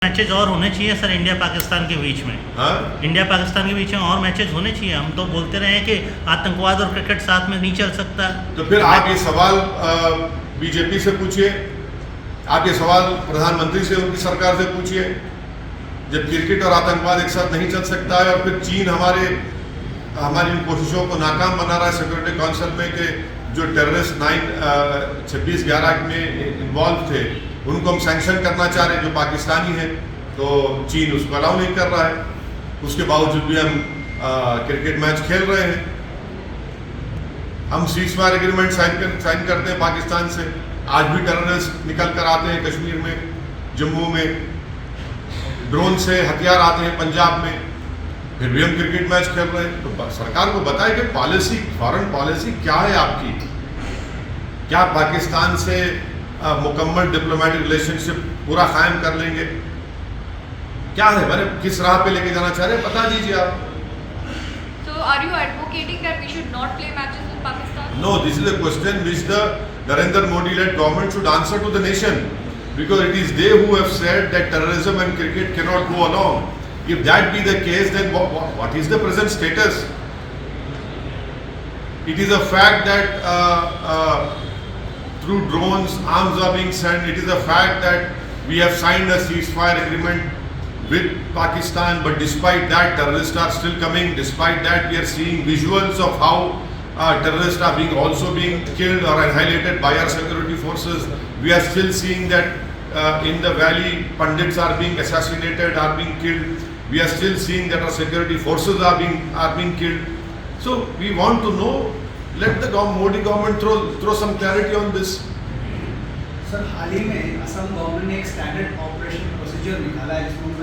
Matches और होने चाहिए सर इंडिया पाकिस्तान के बीच में। हाँ? इंडिया पाकिस्तान के बीच में और मैचेज होने चाहिए। हम तो बोलते रहे हैं कि आतंकवाद और क्रिकेट साथ में नहीं चल सकता। तो फिर आप ये सवाल बीजेपी से पूछिए, आप ये सवाल प्रधानमंत्री से, उनकी सरकार से पूछिए। जब क्रिकेट और आतंकवाद एक साथ नहीं चल सकता है और फिर चीन हमारी इन कोशिशों को नाकाम बना रहा है सिक्योरिटी काउंसिल में कि जो टेररिस्ट 26/11 में इन्वॉल्व थे उनको हम सैंक्शन करना चाह रहे हैं जो पाकिस्तानी हैं, तो चीन उसको अलाउ नहीं कर रहा है। उसके बावजूद भी हम क्रिकेट मैच खेल रहे हैं। हम सीज़फायर एग्रीमेंट साइन करते हैं पाकिस्तान से। आज भी टेररिस्ट निकल कर आते हैं कश्मीर में, जम्मू में, ड्रोन से हथियार आते हैं पंजाब में, फिर भी हम क्रिकेट मैच खेल रहे हैं। तो सरकार को बताए कि पॉलिसी, फॉरेन पॉलिसी क्या है आपकी? क्या पाकिस्तान से मुकम्मल डिप्लोमेटिक रिलेशनशिप पूरा कायम कर लेंगे? क्या है, मैंने किस राह पे लेके जाना चाह रहे हैं, बता दीजिए आप। So are you advocating that we should not play matches with Pakistan? No, this is a question which the Narendra Modi-led government should answer to the nation, because it is they who have said that terrorism and cricket cannot go along. If that be the case, then what is the present status? It is a fact that through drones arms are being sent. It is a fact that we have signed a ceasefire agreement with Pakistan, but despite that terrorists are still coming. Despite that, we are seeing visuals of how terrorists are also being killed or annihilated by our security forces. We are still seeing that in the valley pundits are being assassinated, are being killed. We are still seeing that our security forces are being killed. So we want to know. Let the Modi government throw some clarity on this. Sir, हाल ही में Assam government ने एक standard operation procedure निकाला है जिसमें